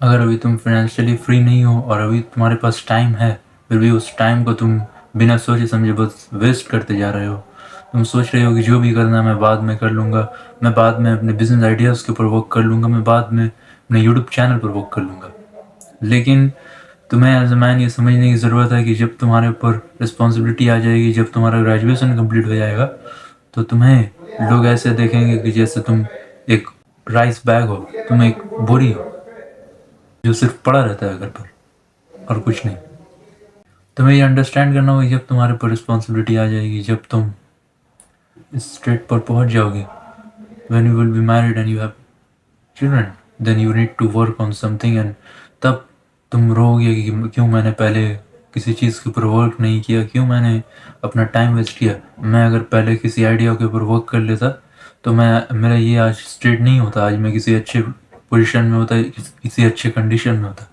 अगर अभी तुम फाइनेंशियली फ्री नहीं हो और अभी तुम्हारे पास टाइम है, फिर भी उस टाइम को तुम बिना सोचे समझे बस वेस्ट करते जा रहे हो। तुम सोच रहे हो कि जो भी करना है मैं बाद में कर लूँगा, मैं बाद में अपने बिजनेस आइडियाज़ के ऊपर वर्क कर लूँगा, मैं बाद में अपने यूट्यूब चैनल पर वर्क कर लूँगा। लेकिन तुम्हें एज अ मैन ये समझने की ज़रूरत है कि जब तुम्हारे ऊपर रिस्पॉन्सिबिलिटी आ जाएगी, जब तुम्हारा ग्रेजुएशन कंप्लीट हो जाएगा, तो तुम्हें लोग ऐसे देखेंगे कि जैसे तुम एक राइस बैग हो, तुम एक बोरी हो जो सिर्फ पड़ा रहता है घर पर और कुछ नहीं। तुम्हें ये अंडरस्टैंड करना होगा कि जब तुम्हारे ऊपर रिस्पॉन्सिबिलिटी आ जाएगी, जब तुम इस स्टेट पर पहुंच जाओगे, when you will be married and you have children, then you need to work on something, and तब तुम रोओगे कि क्यों मैंने पहले किसी चीज़ के ऊपर वर्क नहीं किया, क्यों मैंने अपना टाइम वेस्ट किया। मैं अगर पहले किसी आइडिया के ऊपर वर्क कर लेता तो मैं मेरा ये आज स्टेट नहीं होता, आज मैं किसी अच्छे पोजीशन में होता, किसी अच्छे कंडीशन में होता।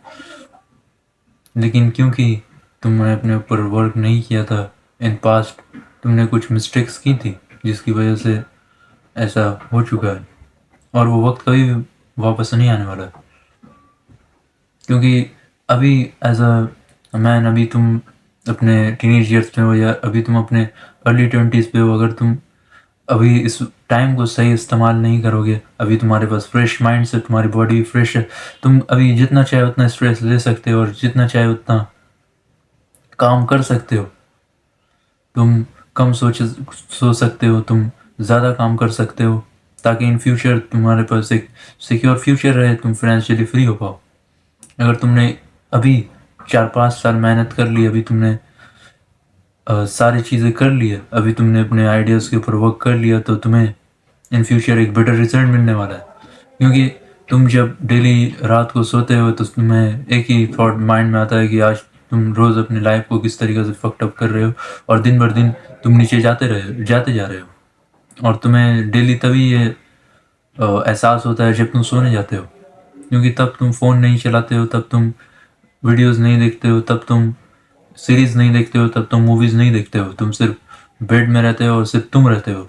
लेकिन क्योंकि तुमने अपने ऊपर वर्क नहीं किया था इन पास्ट, तुमने कुछ मिस्टेक्स की थी जिसकी वजह से ऐसा हो चुका है, और वो वक्त कभी भी वापस नहीं आने वाला है। क्योंकि अभी एज अ मैन, अभी तुम अपने टीनेज ईयर्स में हो या अभी तुम अपने अर्ली 20s पे हो, अगर तुम अभी इस टाइम को सही इस्तेमाल नहीं करोगे, अभी तुम्हारे पास फ्रेश माइंड से, तुम्हारी बॉडी फ्रेश है, तुम अभी जितना चाहे उतना स्ट्रेस ले सकते हो और जितना चाहे उतना काम कर सकते हो। तुम कम सोच सकते हो, तुम ज़्यादा काम कर सकते हो, ताकि इन फ्यूचर तुम्हारे पास एक सिक्योर फ्यूचर रहे, तुम फाइनेंशियली फ्री हो पाओ। अगर तुमने अभी 4-5 साल मेहनत कर ली, अभी तुमने सारी चीज़ें कर ली है, अभी तुमने अपने आइडियाज़ के ऊपर वर्क कर लिया, तो तुम्हें इन फ्यूचर एक बेटर रिजल्ट मिलने वाला है। क्योंकि तुम जब डेली रात को सोते हो तो तुम्हें एक ही थॉट माइंड में आता है कि आज तुम रोज़ अपनी लाइफ को किस तरीके से फक्ट अप कर रहे हो, और दिन भर दिन तुम नीचे जाते जा रहे हो। और तुम्हें डेली तभी ये एहसास होता है जब तुम सोने जाते हो, क्योंकि तब तुम फ़ोन नहीं चलाते हो, तब तुम वीडियोज़ नहीं देखते हो, तब तुम सीरीज़ नहीं देखते हो, तब तुम मूवीज़ नहीं देखते हो, तुम सिर्फ बेड में रहते हो और सिर्फ तुम रहते हो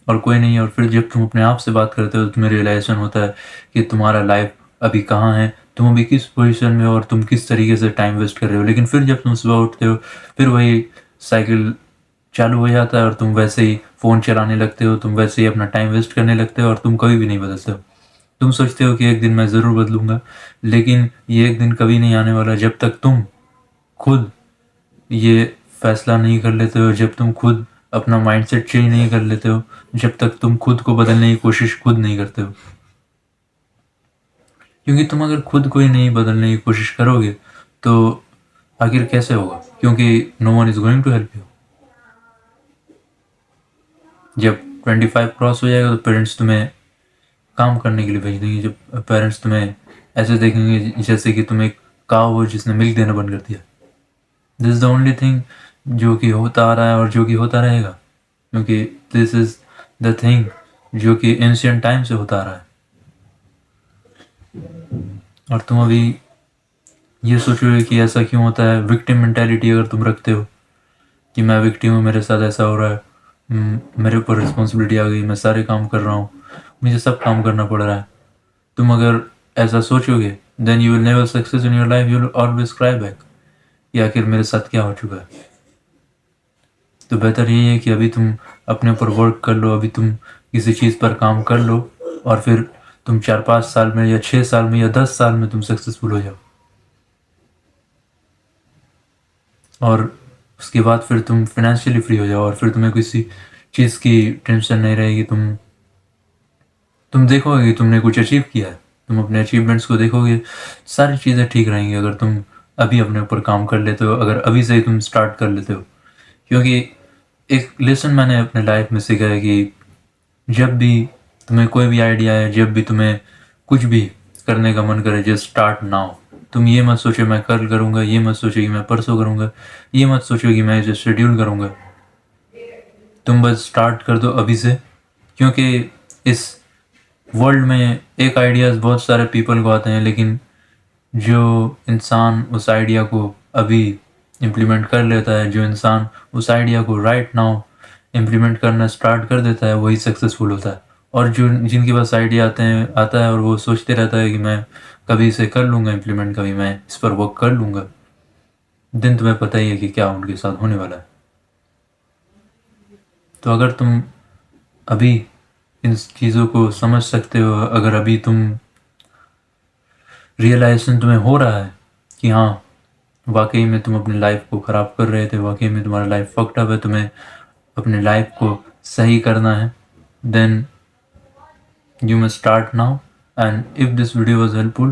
और कोई नहीं। और फिर जब तुम अपने आप से बात करते हो तो तुम्हें रियलाइजेशन होता है कि तुम्हारा लाइफ अभी कहाँ है, तुम अभी किस पोजीशन में हो और तुम किस तरीके से टाइम वेस्ट कर रहे हो। लेकिन फिर जब तुम सुबह उठते हो, फिर वही साइकिल चालू हो जाता है और तुम वैसे ही फ़ोन चलाने लगते हो, तुम वैसे ही अपना टाइम वेस्ट करने लगते हो और तुम कभी भी नहीं बदलते हो। तुम सोचते हो कि एक दिन मैं ज़रूर बदलूँगा, लेकिन ये एक दिन कभी नहीं आने वाला जब तक तुम खुद ये फैसला नहीं कर लेते हो, जब तुम खुद अपना माइंडसेट चेंज नहीं कर लेते हो, जब तक तुम खुद को बदलने की कोशिश खुद नहीं करते हो। क्योंकि तुम अगर खुद को ही नहीं बदलने की कोशिश करोगे तो आखिर कैसे होगा, क्योंकि no one is going to help you. जब 25 क्रॉस हो जाएगा तो पेरेंट्स तुम्हें काम करने के लिए भेज देंगे, जब पेरेंट्स तुम्हें ऐसे देखेंगे जैसे कि तुम एक काऊ हो जिसने मिल्क देना बंद कर दिया। This is the only thing जो कि होता आ रहा है और जो कि होता रहेगा, क्योंकि दिस इज़ द थिंग जो कि एंशियंट टाइम से होता आ रहा है। और तुम अभी ये सोचोगे कि ऐसा क्यों होता है। विक्टिम मेंटालिटी अगर तुम रखते हो कि मैं विक्टिम हूँ, मेरे साथ ऐसा हो रहा है, मेरे ऊपर रिस्पॉन्सिबिलिटी आ गई, मैं सारे काम कर रहा हूँ, मुझे सब काम करना पड़ रहा है, तुम अगर ऐसा सोचोगे then you will never success in your life, you will always cry back कि आखिर मेरे साथ क्या हो चुका है। तो बेहतर यही है कि अभी तुम अपने ऊपर वर्क कर लो, अभी तुम किसी चीज़ पर काम कर लो, और फिर तुम 4-5 साल में या 6 साल में या 10 साल में तुम सक्सेसफुल हो जाओ। और उसके बाद फिर तुम फाइनेंशियली फ्री हो जाओ और फिर तुम्हें किसी चीज़ की टेंशन नहीं रहेगी। तुम देखोगे कि तुमने कुछ अचीव किया है, तुम अपने अचीवमेंट्स को देखोगे, सारी चीज़ें ठीक रहेंगी अगर तुम अभी अपने ऊपर काम कर लेते हो, अगर अभी से ही तुम स्टार्ट कर लेते हो। क्योंकि एक लेसन मैंने अपने लाइफ में सीखा है कि जब भी तुम्हें कोई भी आइडिया है, जब भी तुम्हें कुछ भी करने का मन करे, जस्ट स्टार्ट नाउ। तुम ये मत सोचो मैं कल करूँगा, ये मत सोचो कि मैं परसों करूँगा, ये मत सोचो कि मैं इसे शेड्यूल करूँगा। तुम बस स्टार्ट कर दो अभी से, क्योंकि इस वर्ल्ड में एक आइडियाज़ बहुत सारे पीपल को आते हैं, लेकिन जो इंसान उस आइडिया को अभी इम्प्लीमेंट कर लेता है, जो इंसान उस आइडिया को राइट नाउ इम्प्लीमेंट करना स्टार्ट कर देता है, वही सक्सेसफुल होता है। और जो जिनके पास आइडिया आता है और वो सोचते रहता है कि मैं कभी इसे कर लूँगा इम्प्लीमेंट, कभी मैं इस पर वर्क कर लूँगा। दिन तुम्हें पता ही है कि क्या उनके साथ होने वाला है। तो अगर तुम अभी इन चीज़ों को समझ सकते हो, अगर अभी तुम रियलाइजेशन तुम्हें हो रहा है कि हाँ वाकई में तुम अपनी लाइफ को ख़राब कर रहे थे, वाकई में तुम्हारा लाइफ फक्ड अप है, तुम्हें अपनी लाइफ को सही करना है, then you must start now. And if this video was helpful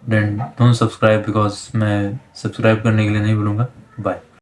then don't subscribe, because मैं सब्सक्राइब करने के लिए नहीं बोलूँगा। बाय।